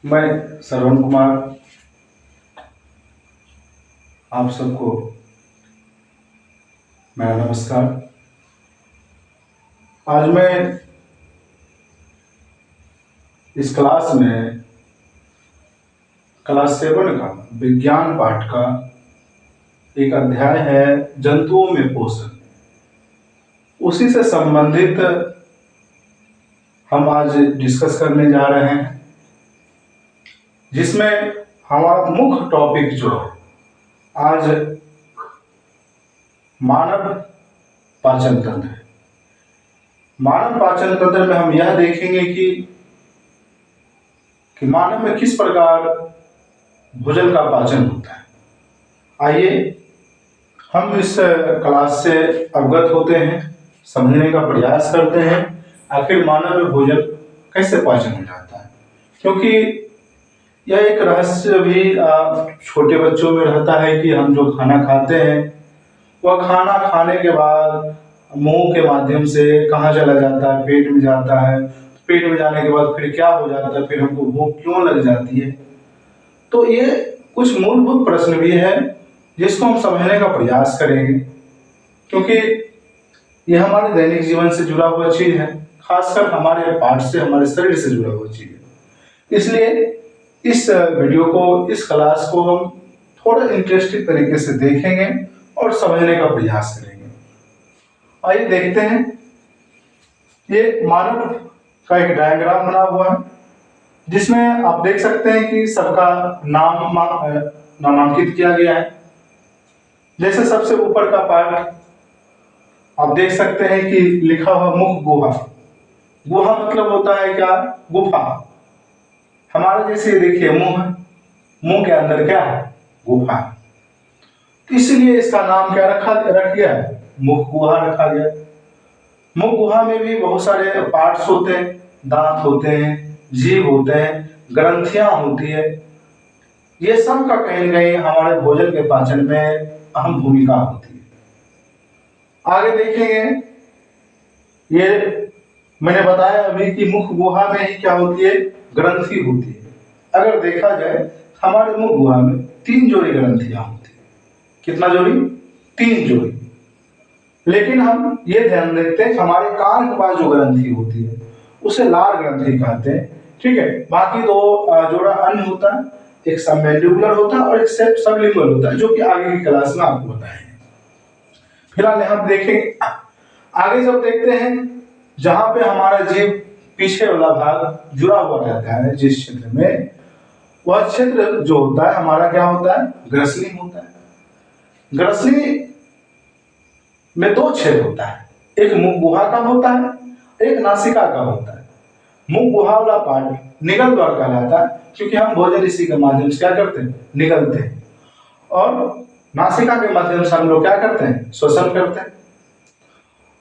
मैं श्रवण कुमार आप सबको मेरा नमस्कार। आज मैं इस क्लास में क्लास 7 का विज्ञान पाठ का एक अध्याय है जंतुओं में पोषण, उसी से संबंधित हम आज डिस्कस करने जा रहे हैं, जिसमें हमारा मुख्य टॉपिक जो है आज मानव पाचन तंत्र है। मानव पाचन तंत्र में हम यह देखेंगे कि मानव में किस प्रकार भोजन का पाचन होता है। आइए हम इस क्लास से अवगत होते हैं, समझने का प्रयास करते हैं आखिर मानव में भोजन कैसे पाचन हो जाता है, क्योंकि यह एक रहस्य भी छोटे बच्चों में रहता है कि हम जो खाना खाते हैं वह खाना खाने के बाद मुंह के माध्यम से कहाँ चला जाता है, पेट में जाता है। पेट में जाने के बाद फिर क्या हो जाता है, फिर हमको भूख क्यों लग जाती है। तो ये कुछ मूलभूत प्रश्न भी है जिसको हम समझने का प्रयास करेंगे, क्योंकि यह हमारे दैनिक जीवन से जुड़ा हुआ चीज है, खासकर हमारे पार्ट से, हमारे शरीर से जुड़ा हुआ चीज है। इसलिए इस वीडियो को, इस क्लास को हम थोड़ा इंटरेस्टिंग तरीके से देखेंगे और समझने का प्रयास करेंगे। आइए देखते हैं। ये मानव का एक डायग्राम बना हुआ है, जिसमें आप देख सकते हैं कि सबका नामांकित किया गया है। जैसे सबसे ऊपर का पार्ट आप देख सकते हैं कि लिखा हुआ मुख गुहा। गुहा मतलब होता है क्या? गुफा। हमारे जैसे देखिए मुंह है, मुंह के अंदर क्या है? गुफा। तो इसलिए इसका नाम क्या रख गया है? मुख गुहा रखा गया। मुख गुहा में भी बहुत सारे पार्ट्स होते हैं, दांत होते हैं, जीभ होते हैं, ग्रंथियां होती है। ये सब का कहीं न कहीं हमारे भोजन के पाचन में अहम भूमिका होती है। आगे देखेंगे, ये मैंने बताया अभी कि मुख गुहा में ही क्या होती है? ग्रंथि होती है। अगर देखा जाए हमारे मुख गुहा में 3 जोड़ी ग्रंथियां होती है। कितना जोड़ी? 3 जोड़ी। लेकिन हम ये ध्यान देते हैं हमारे कान के पास जो ग्रंथि होती है उसे लार ग्रंथि कहते हैं, ठीक है। बाकी 2 जोड़ा अन्य होता है, एक सबमैंडिबुलर होता है और एक सबलिंगुअल होता है, जो कि आगे की क्लास में आपको बताएंगे। फिलहाल यहाँ देखेंगे, आगे जब देखते हैं जहां पे हमारा जीभ पीछे वाला भाग जुड़ा हुआ रहता है, जिस क्षेत्र में, वह क्षेत्र जो होता है हमारा क्या होता है? ग्रसनी होता है। ग्रसनी में 2 छेद होता है, एक मुख गुहा का होता है, एक नासिका का होता है। मुख गुहा वाला पार्ट निगल द्वार कहलाता है, क्योंकि हम भोजन इसी के माध्यम से क्या करते हैं? निगलते हैं। और नासिका के माध्यम से हम लोग क्या करते हैं? श्वसन करते हैं।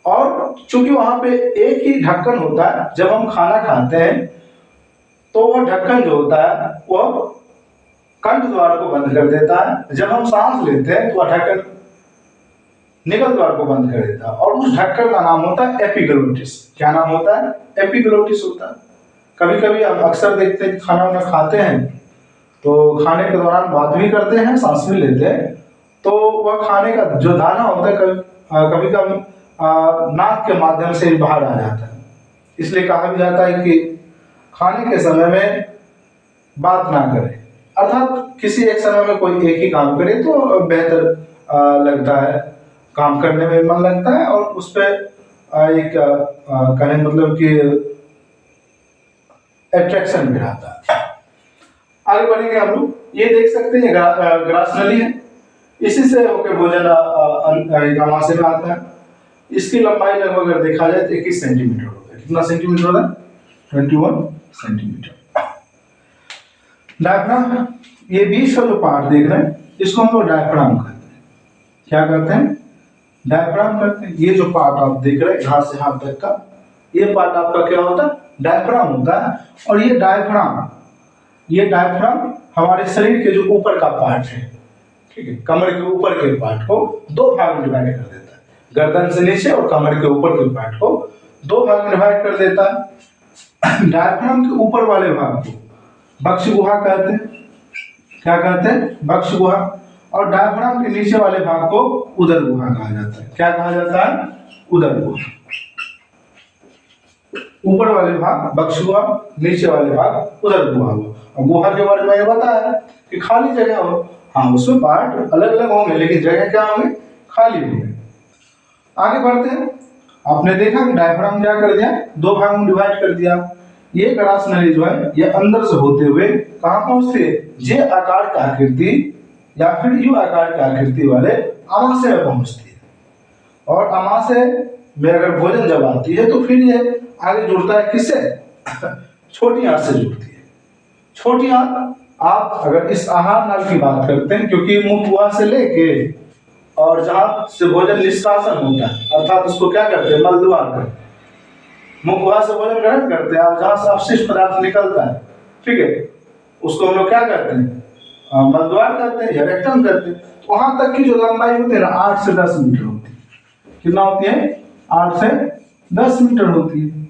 और चूंकि वहां पे एक ही ढक्कन होता है, जब हम खाना खाते हैं तो वह ढक्कन जो होता है वह कंठ द्वार को बंद कर देता है। जब हम सांस लेते हैं तो वह ढक्कन निगल द्वार को बंद कर देता है, और उस ढक्कन का नाम होता है एपिग्लोटिस। क्या नाम होता है? एपिग्लोटिस होता है। कभी कभी हम अक्सर देखते हैं खाना वाना खाते हैं तो खाने के दौरान बात भी करते हैं, सांस भी लेते हैं, तो वह खाने का जो दाना होता है कभी कभी नाक के माध्यम से बाहर आ जाता है। इसलिए कहा भी जाता है कि खाने के समय में बात ना करें, अर्थात किसी एक समय में कोई एक ही काम करे तो बेहतर लगता है, काम करने में मन लगता है और उस पर एक कहने मतलब कि अट्रैक्शन भी रहता है। आगे बढ़ेंगे हम लोग। ये देख सकते हैं ग्रासनली है, इसी से होकर भोजन आमाशय में आता है। इसकी लंबाई लगभग अगर देखा जाए तो 21 सेंटीमीटर होता है। कितना सेंटीमीटर होता है? 21 सेंटीमीटर। डायफ्राम, ये बीच का जो पार्ट देख रहे हैं इसको हम लोग डायफ्राम कहते हैं। क्या कहते हैं? डायफ्राम कहते हैं। ये जो पार्ट आप देख रहे हैं यहाँ से हाथ तक का, ये पार्ट आपका क्या होता है? डायफ्राम होता है। और ये डायफ्राम हमारे शरीर के जो ऊपर का पार्ट है, ठीक है, कमर के ऊपर के पार्ट को 2 भाग में डिवाइड कर देता है। गर्दन से नीचे और कमर के ऊपर के पार्ट को 2 भाग में डिवाइड कर देता है। डायफ्राम के ऊपर वाले भाग को बक्ष गुहा कहते हैं। क्या कहते हैं? बक्ष गुहा। और डायफ्राम के नीचे वाले भाग को उदर गुहा कहा जाता है। क्या कहा जाता है? उदर गुहा। ऊपर वाले भाग बक्ष गुहा, नीचे वाले भाग उदर गुहा हुआ। और गुहा के बारे में मैंने बताया कि खाली जगह हो, हाँ उसमें पार्ट अलग अलग होंगे लेकिन जगह क्या होंगे? खाली होंगे। आगे बढ़ते हैं। आपने देखा कि डायफ्राम क्या कर दिया? दो भागों में डिवाइड कर दिया। ये ग्रास नली जो है ये अंदर से होते हुए कहाँ पहुंचती है? जे आकार की आकृति या फिर यू आकार की आकृति वाले आमाशय में पहुंचती है। और आमाशय में अगर भोजन जब आती है तो फिर ये आगे जुड़ता है किससे? छोटी आंत से जुड़ती है। छोटी आंत, आप अगर इस आहार नाल की बात करते हैं, क्योंकि मुख गुहा से लेके और जहां से भोजन निष्कासन होता है, अर्थात उसको क्या करते हैं? मलद्वार करते हैं। मुख गुहा से भोजन ग्रहण करते हैं और जहां से अपशिष्ट पदार्थ निकलता है, ठीक है, उसको हम लोग क्या करते हैं? मलद्वार करते हैं या रेक्टम करते हैं। वहां तक की जो लंबाई होती है ना 8 से 10 मीटर होती है। कितना होती है? 8 से 10 मीटर होती है,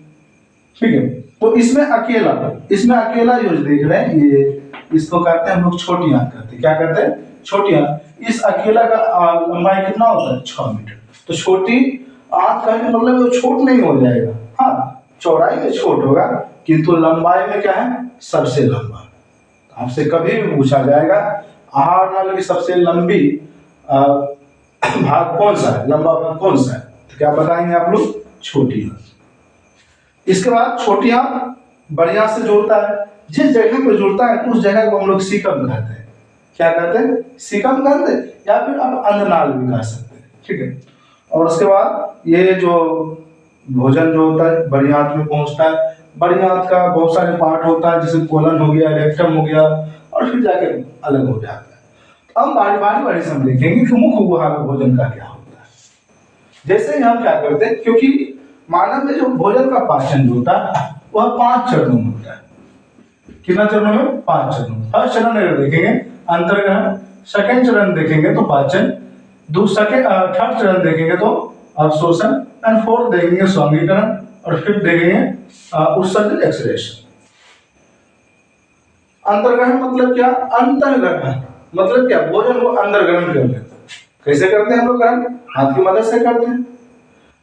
ठीक है। तो इसमें अकेला जो देख रहे हैं ये, इसको कहते हैं हम लोग छोटी आंत कहते हैं। क्या कहते हैं? छोटी आंत। इस अकेला का लंबाई कितना होता है? 6 मीटर। तो छोटी आंत कहने मतलब वो छोट नहीं हो जाएगा, हाँ चौड़ाई में छोट होगा किंतु लंबाई में क्या है? सबसे लंबा। आपसे कभी भी पूछा जाएगा आहार नाल की सबसे लंबी भाग कौन सा है, लंबा भाग कौन सा है, तो क्या बताएंगे आप लोग? छोटी आंत। इसके बाद छोटी आंत बड़ी आंत से जोड़ता है। जिस जगह पर जुड़ता है उस जगह को हम लोग सीकम कहते हैं। क्या कहते हैं? सीकम कहते हैं, या फिर आप अंधनाल भी कह सकते हैं, ठीक है। और उसके बाद ये जो भोजन जो होता है बड़ी आंत में पहुंचता है। बड़ी आंत का बहुत सारे पार्ट होता है, जैसे कोलन हो गया, रेक्टम हो गया, और फिर जाके अलग हो जाता है। तो अब बारी से हम देखेंगे कि मुख गुहा में भोजन का क्या होता है। जैसे ही हम क्या करते हैं, क्योंकि मानव में जो भोजन का पाचन जो होता है वह 5 चरणों में होता है। कितना चरणों में? 5 चरणों में। फर्स्ट चरण अगर देखेंगे अंतर्ग्रहण, सेकंड चरण देखेंगे तो पाचन, थर्ड चरण देखेंगे तो अवशोषण, एंड फोर्थ देखेंगे स्वांगीकरण, और फिफ्थ देखेंगे उत्सर्जन एक्सक्रीशन। अंतर्ग्रहण मतलब क्या? अंतर्ग्रहण मतलब क्या? भोजन को अंदर ग्रहण कर लेते हैं। कैसे करते हैं हम लोग ग्रहण? हाथ की मदद से करते हैं।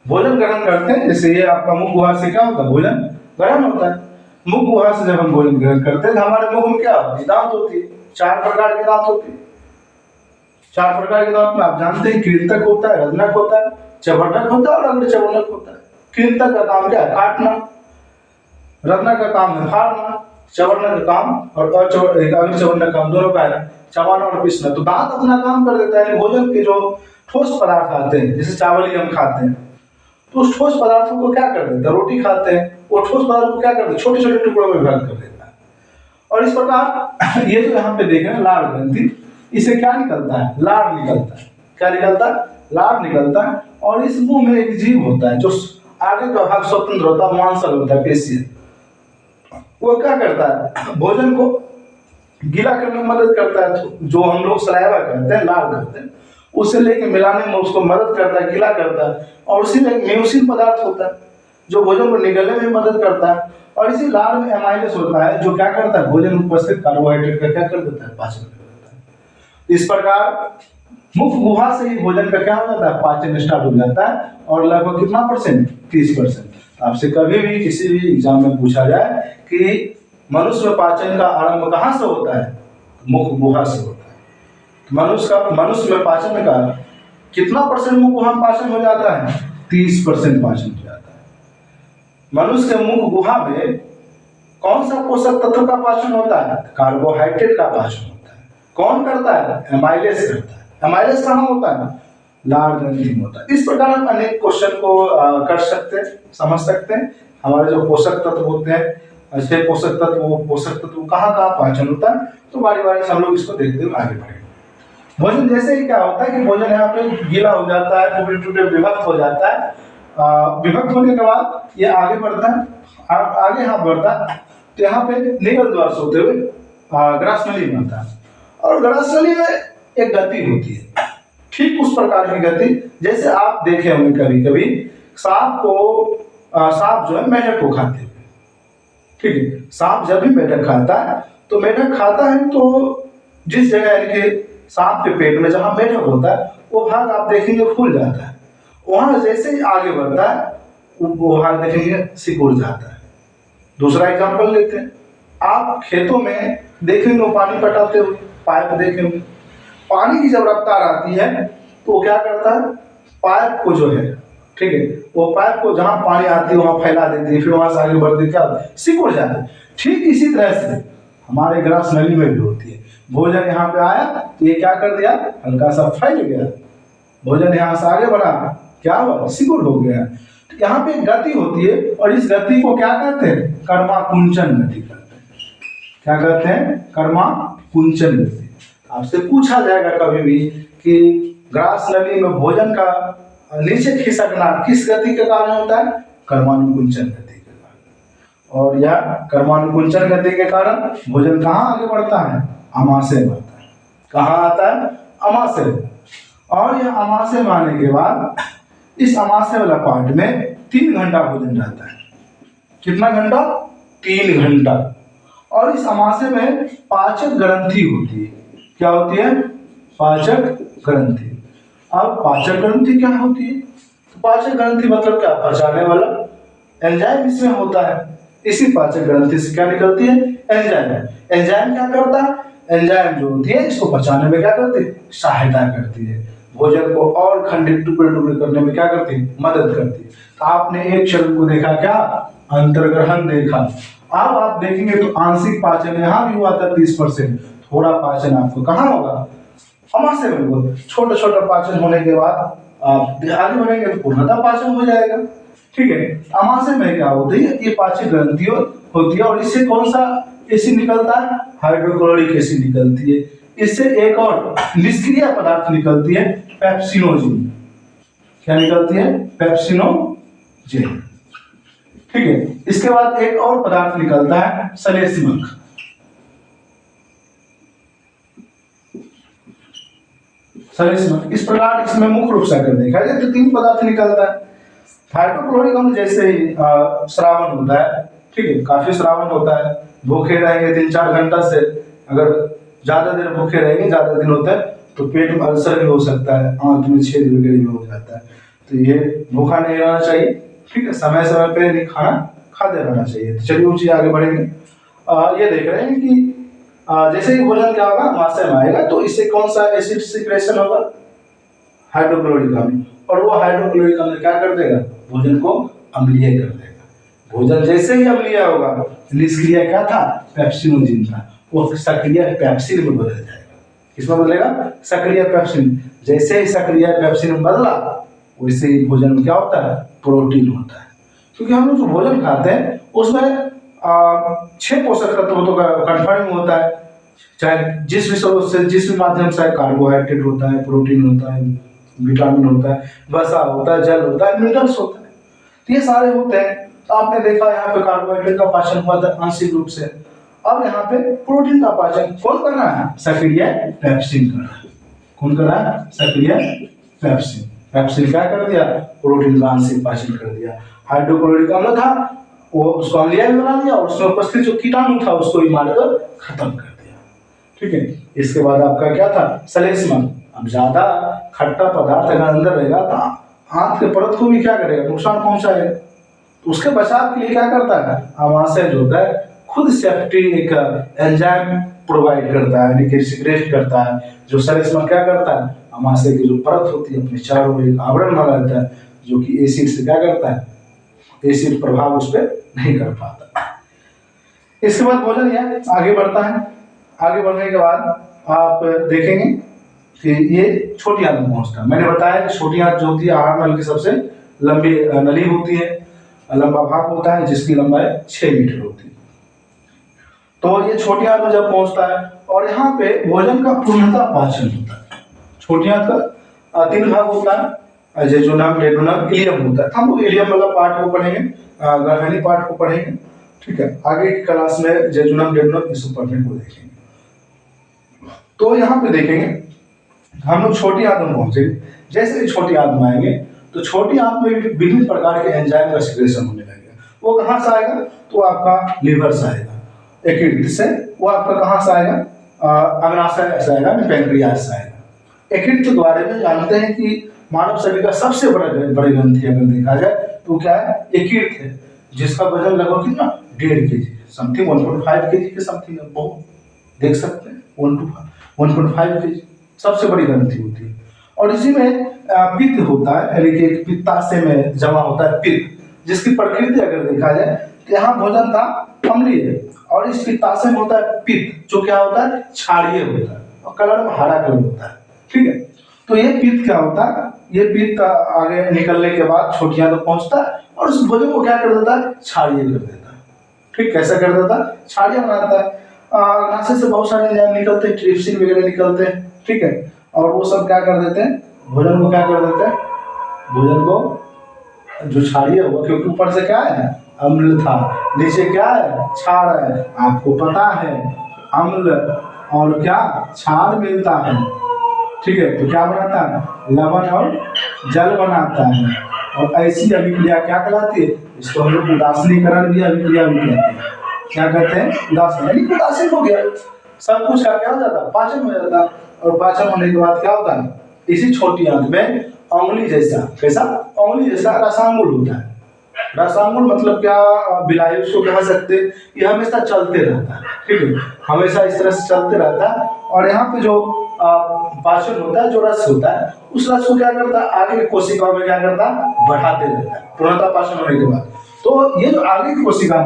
भोजन ग्रहण करते हैं, जैसे ये आपका मुख गुहा से क्या होता है? भोजन ग्रहण होता है। मुख गुहा से जब हम भोजन ग्रहण करते हैं तो हमारे मुख में क्या होती है? दांत होती है। 4 प्रकार के दांत होते हैं। 4 प्रकार के दांत में आप जानते हैं कृंतक होता है, रजनक होता है, चवर्णक होता है और अग्र चवर्णक होता है। कृंतक का काम क्या है? काटना। रजनक का काम है फाड़ना। चवर्णक का काम और अग्र चवर्णक का काम दोनों का है चबाना और पीसना। तो दांत अपना काम कर देता है। भोजन के जो ठोस पदार्थ आते हैं, जैसे चावल ही हम खाते हैं, तो उस ठोस पदार्थों को क्या कर देता है? रोटी खाते हैं, वो ठोस पदार्थ को क्या करते हैं? छोटे छोटे टुकड़ों में विभाजित कर देता है। और इस प्रकार ये जो यहाँ पे देख रहे हैं लाड़ ग्रंथि, इसे क्या निकलता है? लाड़ निकलता है। क्या निकलता है? लाड़ निकलता है। और इस मुंह में एक जीव होता है जो आगे का भाग स्वतंत्र होता है, मांसल होता है, पेशी। वो क्या करता है? भोजन को गीला करने में मदद करता है। जो हम लोग सलाइवा कहते हैं, लाड़ कहते हैं, उसे लेके मिलाने में उसको मदद करता है, गीला करता है। और उसी में म्यूसिन पदार्थ होता है जो भोजन को निगलने में मदद करता है। और इसी लाड़ में एमाइलेस होता है जो क्या करता है? भोजन में उपस्थित कार्बोहाइड्रेट का क्या कर देता है? पाचन कर देता है। इस प्रकार मुख गुहा से ही भोजन का क्या हो जाता है? पाचन स्टार्ट हो जाता है। और लगभग कितना परसेंट? 30%। आपसे कभी भी किसी भी एग्जाम में पूछा जाए कि मनुष्य में पाचन का आरंभ कहाँ से होता है? मुख गुहा से होता है। मनुष्य में पाचन का कितना परसेंट मुख गुहा में पाचन हो जाता है? 30% पाचन हो जाता है। मनुष्य के मुख गुहा में कौन सा पोषक तत्व का पाचन होता है? कार्बोहाइड्रेट का पाचन होता है। कौन करता है? एमाइलेस करता है। एमाइलेस कहाँ होता है? लाड़ ग्रंथि में होता है। इस प्रकार हम अनेक क्वेश्चन को कर सकते हैं, समझ सकते हैं। हमारे जो पोषक तत्व होते हैं, ऐसे पोषक तत्व कहाँ पाचन होता है, तो बारी से हम लोग इसको देखते हुए आगे बढ़ेंगे। भोजन जैसे ही क्या होता है कि भोजन यहाँ पे गीला हो जाता है, टूटे विभक्त हो जाता है। विभक्त होने के बाद ये आगे बढ़ता है, आगे यहाँ बढ़ता है, तो यहाँ पे निगल द्वार से होते हुए ग्रासनली बनता है। और ग्रासनली में एक गति होती है, ठीक उस प्रकार की गति जैसे आप देखे होंगे कभी कभी सांप जो है मेंढक को खाते हुए, ठीक है। सांप जब भी मेढक खाता है तो मेढक खाता है तो जिस जगह यानी कि सांप के पेट में जहां मेढक होता है वो भाग आप देखेंगे फूल जाता है, वहां जैसे ही आगे बढ़ता है वो भाग देखेंगे सिकुड़ जाता है। दूसरा एग्जाम्पल लेते हैं, आप खेतों में देखेंगे पानी पटाते हुए पाइप देखेंगे, पानी की जब रफ्तार आती है तो वो क्या करता है, पाइप को जो है, ठीक है, वो पाइप को जहां पानी आती है वहां फैला देती है, फिर वहां से आगे बढ़ती क्या सिकुड़ जाती है। ठीक इसी तरह से हमारे ग्रास नली में भी होती है, भोजन यहाँ पे आया तो ये क्या कर दिया, हल्का सा फैल गया, भोजन यहाँ से आगे बढ़ा, क्या हुआ, सिकुड़ हो गया। तो यहाँ पे गति होती है और इस गति को क्या कहते हैं, कर्मा कुंचन गति कहते हैं। क्या कहते हैं, कर्मा कुंचन गति। आपसे पूछा जाएगा कभी भी कि ग्रास नली में भोजन का नीचे खिसकना किस गति के कारण होता है, कर्मानुकुंचन गति के कारण। और यह कर्मानुकुंचन गति के कारण भोजन कहाँ आगे बढ़ता है, अमाशय बढ़ता है। कहाँ आता है, अमाशय। और यह अमाशय में आने के बाद इस अमाशय वाला पार्ट में 3 घंटा भोजन रहता है। कितना घंटा, 3 घंटा। और इस अमाशय में पाचक ग्रंथि होती है। क्या होती है, पाचक ग्रंथि। अब पाचक ग्रंथि क्या होती है, तो पाचक ग्रंथि मतलब क्या, पचाने वाला एंजाइम इसमें होता है। इसी पाचक ग्रंथि से क्या निकलती है, एंजाइम। एंजाइम क्या करता है, एंजाइम जो होती है इसको पचाने में क्या करती है, सहायता करती है। भोजन को और खंडित टुकड़े टुकड़े करने में क्या करती है, मदद करती है। तो आपने एक शब्द को देखा क्या, अंतर्ग्रहण देखा। अब आप देखेंगे तो आंशिक पाचन यहाँ भी हुआ था 30%, थोड़ा पाचन आपको कहाँ होगा, अमाशय में होगा। छोटा छोटा पाचन होने के बाद आप आगे बढ़ेंगे तो पूर्णतः पाचन हो जाएगा। ठीक है, अमाशय में क्या होती है, ये पाचक ग्रंथि होती है और इससे कौन सा एसिड निकलता है, हाइड्रोक्लोरिक एसिड निकलती है। इससे एक और निष्क्रिय पदार्थ निकलती है, पेप्सिनोजेन। क्या निकलती है, पेप्सिनोजेन। ठीक है, इसके बाद एक और पदार्थ निकलता है, सलेस्मक। सलेस्मक। इस प्रकार इसमें मुख्य रूप से अगर देखा जाए तो 3 पदार्थ निकलता है। हाइड्रोक्लोरिक अम्ल जैसे ही श्रावण होता है, ठीक है, काफी श्रावण होता है, भूखे रहेंगे 3-4 घंटा से, अगर ज्यादा देर भूखे रहेंगे, ज्यादा दिन होता है तो पेट में अल्सर भी हो सकता है, आंत में छेद वगैरह भी हो जाता है। तो ये भूखा नहीं रहना चाहिए, ठीक है, समय समय पे खाना खाते रहना चाहिए। तो चलिए ऊँची आगे बढ़ेंगे। ये देख रहे हैं कि जैसे ही भोजन क्या होगा, अमाशय में आएगा तो इससे कौन सा एसिड सिक्रेशन होगा, हाइड्रोक्लोरिक अम्ल। और वो हाइड्रोक्लोरिक अम्ल क्या कर देगा, भोजन को अम्लीय कर देगा। भोजन जैसे ही अम्लीय होगा, निष्क्रिय क्या था, पेप्सिनोजेन था, वो सक्रिय पेप्सिन में बदल जाएगा। किसमें बदलेगा, सक्रिय पेप्सिन। जैसे ही सक्रिय पेप्सिन में बदला, वैसे ही भोजन में क्या होता है, प्रोटीन होता है। क्योंकि हम लोग जो भोजन खाते हैं उसमें 6 पोषक तत्वों का कंफर्म होता है, चाहे जिस भी स्रोत से, जिस भी माध्यम से, कार्बोहाइड्रेट होता है, प्रोटीन होता है, विटामिन होता है, वसा होता है, जल होता है, मिनरल्स होता है, तो ये सारे होते हैं। तो आपने देखा यहाँ पे कार्बोहाइड्रेट का पाचन हुआ था आंशिक रूप से। अब यहाँ पे प्रोटीन का पाचन कौन कर रहा है, सक्रिय पेप्सिन कर रहा है। कौन कर रहा है, सक्रिय पेप्सिन। पेप्सिन क्या कर दिया, प्रोटीन का आंशिक पाचन कर दिया। हाइड्रोक्लोरिक अम्ल था, वो उसको अम्लीय भी बना दिया और उसमें उपस्थित जो कीटाणु था उसको भी मारकर खत्म कर दिया। ठीक है, इसके बाद आपका क्या था, सलेस्मक। अब ज्यादा खट्टा पदार्थ अगर अंदर रहेगा तो आंत के परत को भी क्या करेगा, नुकसान पहुंचाएगा। तो उसके बचाव के लिए क्या करता है, अमाशय जो होता है खुद सेफ्टी एक एंजाइम प्रोवाइड करता है, यानी कि सिक्रेट करता है। जो सलेस्मक क्या करता है, अमाशय की जो परत होती है अपने चारों ओर एक आवरण बना रहता है, जो कि एसिड से क्या करता है, एसिड प्रभाव उस पर नहीं कर पाता। इसके बाद भोजन यह आगे बढ़ता है। आगे बढ़ने के बाद आप देखेंगे कि ये छोटी आंत में पहुंचता है। मैंने बताया कि छोटी आंत जो होती है आहार नल की सबसे लंबी नली होती है, लंबा भाग होता है जिसकी लंबाई 6 मीटर होती है। तो ये छोटी आंत में जब पहुंचता है और यहाँ पे भोजन का पूर्णतः पाचन होता है। छोटी आंत का 3 भाग होता है, जेजुनम, डेडुनम, इलियम होता है। हम लोग इलियम वाला पार्ट को पढ़ेंगे, गर्भनी पार्ट को पढ़ेंगे। ठीक है, आगे की क्लास में जेजुनम, डेडुनम इस पढ़ने को देखेंगे। तो यहाँ पे देखेंगे हम लोग छोटी आंत में पहुंचेंगे। जैसे ही छोटी आंत में आएंगे तो छोटी आंत में विभिन्न प्रकार के एंजाइम का सिक्रेशन होने लगेगा। वो कहाँ से आएगा? तो आपका लीवर से आएगा। यकृत से वो आपका कहाँ से आएगा? अग्नाशय से आएगा, पैंक्रियास से आएगा। यकृत के बारे में जानते हैं कि मानव शरीर का सबसे बड़ी ग्रंथि अगर देखा जाए तो क्या है? यकृत है, जिसका वजन लगभग कितना? 1.5 kg, समथिंग 1.5 kg के समथिंग है। बहुत देख सकते हैं 1.5 kg सबसे बड़ी ग्रंथि होती है। और इसी में पित्त होता है, यानी कि एक पित्ताशय में जमा होता है पित्त, जिसकी प्रकृति अगर देखा जाए तो यहाँ भोजन था अम्लीय, और इस पित्ताशय में होता है पित्त, जो क्या होता है? क्षारीय होता है और कलर में हरा कलर होता है। ठीक है, तो ये पित्त क्या होता है? ये पित्त आगे निकलने के बाद छोटियां तक पहुंचता है और उस भोजन को क्या कर देता है? क्षारीय कर देता है। ठीक, कैसे कर देता है? क्षारीय बनाता है। अग्नाशय से बहुत सारे एंजाइम निकलते हैं, ट्रिप्सिन वगैरह निकलते हैं। ठीक है, और वो सब क्या कर देते हैं? भोजन को क्या कर देते हैं? भोजन को जो क्षारीय हुआ, क्योंकि ऊपर से क्या है? अम्ल था, नीचे क्या है? क्षार है। आपको पता है अम्ल और क्या क्षार मिलता है। ठीक है, तो क्या बनाता है? लवण और जल बनाता है। और ऐसी अभिक्रिया क्या कहलाती है? इसको हम लोग उदासीनीकरण भी अभिक्रिया भी कहते हैं। क्या कहते हैं? उदासीन, यानी उदासीन हो गया, सब कुछ क्या हो जाता है? पाचन हो जाता है। और पाचन होने के बाद क्या होता है? इसी छोटी आंत में उंगली जैसा, कैसा? उंगली जैसा रसांगुल होता है। रसांगुल मतलब क्या? बिलाई उसको कह सकते हैं। ये हमेशा चलते रहता है। ठीक है, हमेशा इस तरह से चलते रहता है। और यहाँ पे जो पाचन होता है, जो रस होता है, उस रस को क्या करता है? आगे की कोशिकाओं में क्या करता है? बढ़ाते रहता है पूर्णतः पाचन होने के बाद। तो ये जो आगे की कोशिका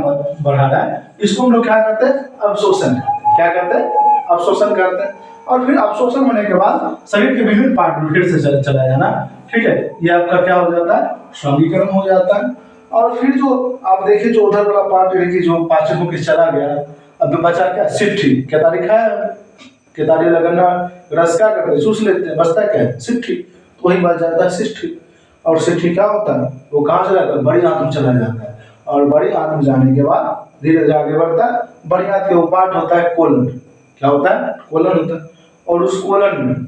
बढ़ा रहा है, इसको हम लोग क्या करते हैं? अवशोषण। क्या करते हैं? अवशोषण करते हैं। और फिर अवशोषण होने के बाद शरीर के विभिन्न पार्ट में फिर से चला जाना। ठीक है, ये आपका क्या हो जाता है? श्वंगीकरण हो जाता है। और फिर जो आप देखिए, जो उधर वाला पार्ट यानी कि जो पाचन होकर चला गया, अब बचा क्या? सिट्ठी। क्या तारीख है? केतारी लगना रस क्या करते हैं? चूस लेते हैं, बचता क्या है? सिट्ठी। तो वही बच जाता है सिट्ठी। और सिट्ठी क्या होता है? वो कहाँ चला जाता है? बड़ी आंत में चला जाता है। और बड़ी आंत में जाने के बाद धीरे धीरे आगे बढ़ता है। बड़ी आंत के वो पार्ट होता है कोलन। क्या होता है? कोलन होता है। और उस कोलन में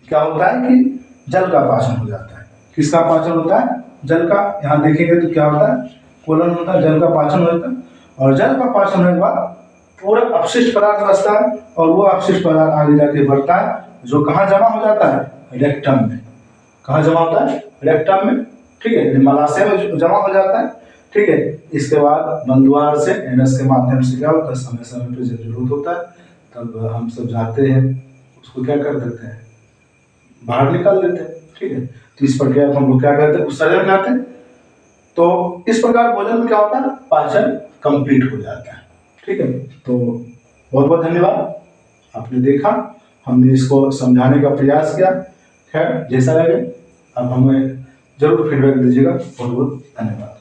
क्या होता है कि जल का पाचन हो जाता है। किसका पाचन होता है? जल का। यहाँ देखेंगे तो क्या होता है? कोलन होता है, जल का पाचन होता है। और जल का पाचन होने के बाद पूरा अपशिष्ट पदार्थ बचता है, और वो अपशिष्ट पदार्थ आगे जाके बढ़ता है, जो कहाँ जमा हो जाता है? रेक्टम में। कहाँ जमा होता है? रेक्टम में। ठीक है, मलाशय में जमा हो जाता है। ठीक है, इसके बाद बंदुआर से एनस के माध्यम से क्या होता है? समय समय पर जब जरूरत होता है तब हम सब जाते हैं, उसको क्या कर देते हैं? बाहर निकाल देते हैं। ठीक है, तो इस प्रक्रिया को हम लोग क्या कहते हैं? उत्सर्जन कहते हैं। तो इस प्रकार भोजन में क्या होता है? पाचन कंप्लीट हो जाता है। ठीक है, तो बहुत बहुत धन्यवाद, आपने देखा, हमने इसको समझाने का प्रयास किया। खैर, जैसा लगे आप हमें जरूर फीडबैक दीजिएगा। बहुत बहुत धन्यवाद।